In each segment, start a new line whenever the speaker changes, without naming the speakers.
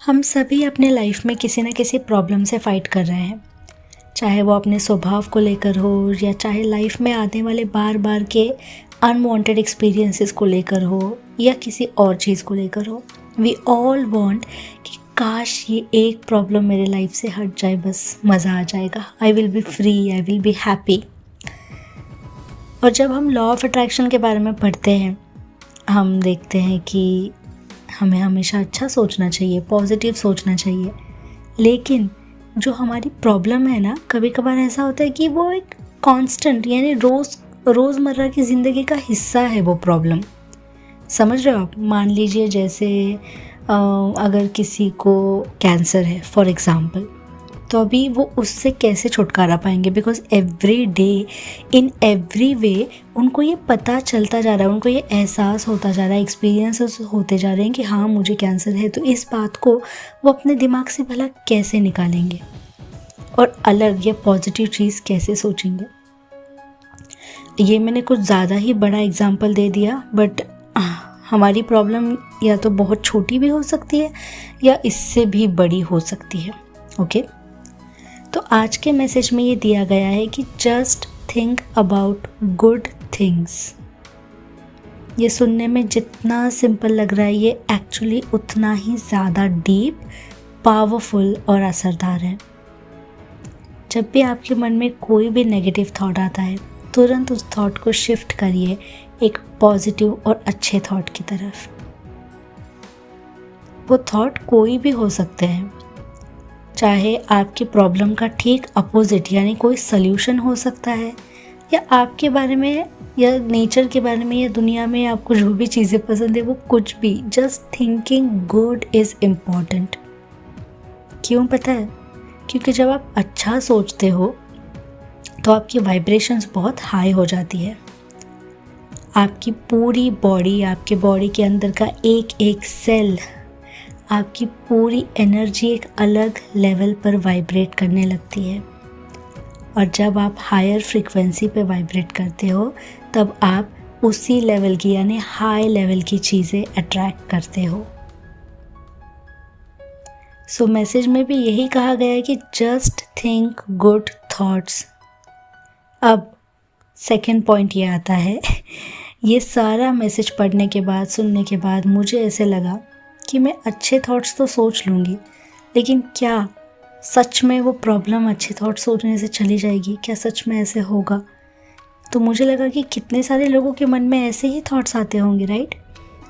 हम सभी अपने लाइफ में किसी न किसी प्रॉब्लम से फाइट कर रहे हैं, चाहे वो अपने स्वभाव को लेकर हो या चाहे लाइफ में आने वाले बार बार के अनवांटेड एक्सपीरियंसेस को लेकर हो या किसी और चीज़ को लेकर हो। वी ऑल वांट कि काश ये एक प्रॉब्लम मेरे लाइफ से हट जाए, बस मज़ा आ जाएगा, I will be free, I will be happy. और जब हम लॉ ऑफ अट्रैक्शन के बारे में पढ़ते हैं, हम देखते हैं कि हमें हमेशा अच्छा सोचना चाहिए, पॉजिटिव सोचना चाहिए। लेकिन जो हमारी प्रॉब्लम है ना, कभी कभार ऐसा होता है कि वो एक कांस्टेंट यानी रोज़मर्रा की ज़िंदगी का हिस्सा है वो प्रॉब्लम। समझ रहे हो आप? मान लीजिए जैसे अगर किसी को कैंसर है फॉर एग्ज़ाम्पल, तो अभी वो उससे कैसे छुटकारा पाएंगे? Because every day in every way उनको ये पता चलता जा रहा है, उनको ये एहसास होता जा रहा है, एक्सपीरियंसेस होते जा रहे हैं कि हाँ मुझे कैंसर है। तो इस बात को वो अपने दिमाग से भला कैसे निकालेंगे और अलग या पॉजिटिव चीज़ कैसे सोचेंगे? ये मैंने कुछ ज़्यादा ही बड़ा एग्जाम्पल दे दिया, बट हमारी प्रॉब्लम या तो बहुत छोटी भी हो सकती है या इससे भी बड़ी हो सकती है। ओके, तो आज के मैसेज में ये दिया गया है कि just think about good things. ये सुनने में जितना सिंपल लग रहा है, ये एक्चुअली उतना ही ज़्यादा डीप, पावरफुल और असरदार है। जब भी आपके मन में कोई भी नेगेटिव थॉट आता है, तुरंत उस थॉट को शिफ्ट करिए एक पॉजिटिव और अच्छे थॉट की तरफ। वो थॉट कोई भी हो सकते हैं, चाहे आपकी प्रॉब्लम का ठीक अपोजिट यानी कोई सल्यूशन हो सकता है, या आपके बारे में या नेचर के बारे में या दुनिया में आपको जो भी चीज़ें पसंद है वो कुछ भी। Just thinking good is important. क्यों पता है? क्योंकि जब आप अच्छा सोचते हो तो आपकी वाइब्रेशंस बहुत हाई हो जाती है। आपकी पूरी बॉडी, आपके बॉडी के अंदर का एक एक सेल, आपकी पूरी एनर्जी एक अलग लेवल पर वाइब्रेट करने लगती है। और जब आप हायर फ्रीक्वेंसी पे वाइब्रेट करते हो, तब आप उसी लेवल की यानी हाई लेवल की चीज़ें अट्रैक्ट करते हो। सो मैसेज में भी यही कहा गया है कि जस्ट थिंक गुड थॉट्स। अब सेकंड पॉइंट ये आता है, ये सारा मैसेज पढ़ने के बाद, सुनने के बाद मुझे ऐसे लगा कि मैं अच्छे थॉट्स तो सोच लूँगी, लेकिन क्या सच में वो प्रॉब्लम अच्छे थॉट सोचने से चली जाएगी? क्या सच में ऐसे होगा? तो मुझे लगा कि कितने सारे लोगों के मन में ऐसे ही थॉट्स आते होंगे, राइट?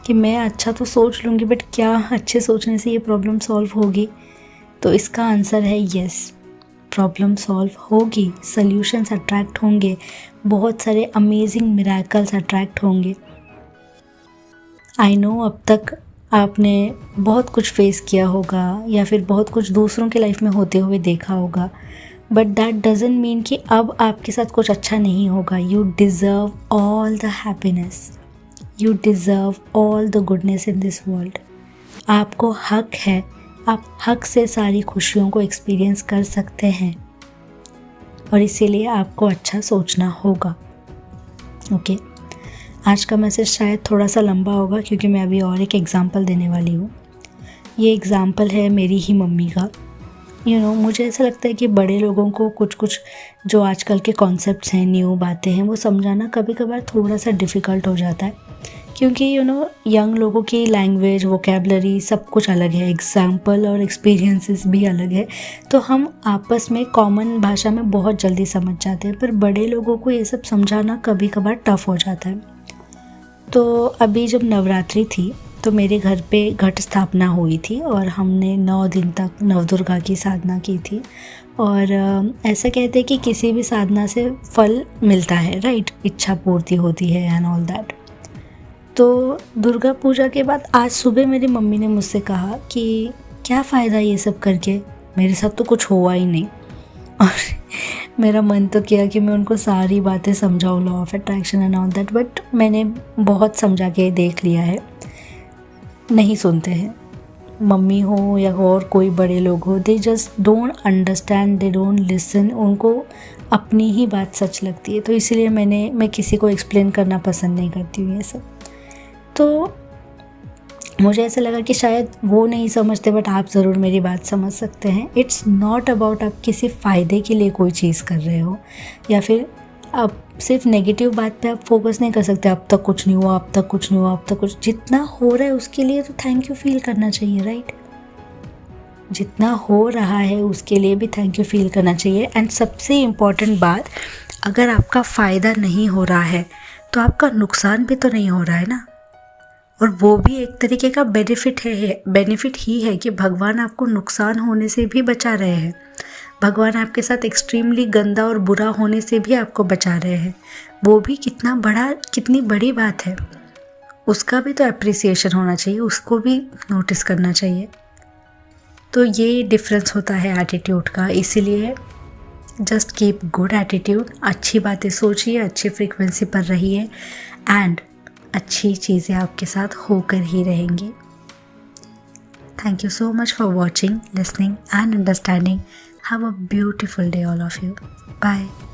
कि मैं अच्छा तो सोच लूँगी, बट क्या अच्छे सोचने से ये प्रॉब्लम सॉल्व होगी? तो इसका आंसर है यस, प्रॉब्लम सॉल्व होगी, सल्यूशंस अट्रैक्ट होंगे, बहुत सारे अमेजिंग मिरेकल्स अट्रैक्ट होंगे। आई नो अब तक आपने बहुत कुछ फेस किया होगा या फिर बहुत कुछ दूसरों के लाइफ में होते हुए देखा होगा, बट दैट डजंट मीन कि अब आपके साथ कुछ अच्छा नहीं होगा। You deserve all the happiness, you deserve all the goodness in this world. आपको हक है, आप हक से सारी खुशियों को एक्सपीरियंस कर सकते हैं, और इसीलिए आपको अच्छा सोचना होगा। ओके, आज का मैसेज शायद थोड़ा सा लंबा होगा क्योंकि मैं अभी और एक एग्ज़ाम्पल देने वाली हूँ। ये एग्ज़ाम्पल है मेरी ही मम्मी का। मुझे ऐसा लगता है कि बड़े लोगों को कुछ जो आजकल के कॉन्सेप्ट्स हैं, न्यू बातें हैं, वो समझाना कभी कभार थोड़ा सा डिफ़िकल्ट हो जाता है, क्योंकि यंग लोगों की लैंग्वेज, वोकेबलरी सब कुछ अलग है, एग्जाम्पल और एक्सपीरियंसेस भी अलग है। तो हम आपस में कॉमन भाषा में बहुत जल्दी समझ जाते हैं, पर बड़े लोगों को ये सब समझाना कभी कभार टफ़ हो जाता है। तो अभी जब नवरात्रि थी तो मेरे घर पे घट स्थापना हुई थी और हमने 9 दिन तक नवदुर्गा की साधना की थी। और ऐसा कहते हैं कि किसी भी साधना से फल मिलता है, राइट? इच्छा पूर्ति होती है एंड ऑल दैट। तो दुर्गा पूजा के बाद आज सुबह मेरी मम्मी ने मुझसे कहा कि क्या फ़ायदा ये सब करके, मेरे साथ तो कुछ हुआ ही नहीं। और मेरा मन तो किया कि मैं उनको सारी बातें समझाऊँ, law of attraction and all that, but मैंने बहुत समझा के देख लिया है, नहीं सुनते हैं। मम्मी हो या और कोई बड़े लोग हो, they just don't understand, they don't listen. उनको अपनी ही बात सच लगती है। तो इसीलिए मैं किसी को एक्सप्लेन करना पसंद नहीं करती हूँ ये सब। तो मुझे ऐसा लगा कि शायद वो नहीं समझते, बट आप ज़रूर मेरी बात समझ सकते हैं। इट्स नॉट अबाउट आप किसी फ़ायदे के लिए कोई चीज़ कर रहे हो, या फिर आप सिर्फ नेगेटिव बात पे आप फोकस नहीं कर सकते, अब तक कुछ नहीं हुआ, अब तक कुछ नहीं हुआ, अब तक कुछ। जितना हो रहा है उसके लिए तो थैंक यू फील करना चाहिए, राइट? जितना हो रहा है उसके लिए भी थैंक यू फील करना चाहिए। एंड सबसे इम्पॉर्टेंट बात, अगर आपका फ़ायदा नहीं हो रहा है तो आपका नुकसान भी तो नहीं हो रहा है ना। और वो भी एक तरीके का बेनिफिट ही है कि भगवान आपको नुकसान होने से भी बचा रहे हैं। भगवान आपके साथ एक्सट्रीमली गंदा और बुरा होने से भी आपको बचा रहे हैं। वो भी कितनी बड़ी बात है, उसका भी तो अप्रिसिएशन होना चाहिए, उसको भी नोटिस करना चाहिए। तो ये डिफरेंस होता है एटीट्यूड का। इसीलिए जस्ट कीप गुड एटीट्यूड, अच्छी बातें सोचिए, अच्छी फ्रीक्वेंसी पर रहिए, एंड अच्छी चीज़ें आपके साथ होकर ही रहेंगी। Thank you so much for watching, listening and understanding. Have a beautiful day all of you. Bye.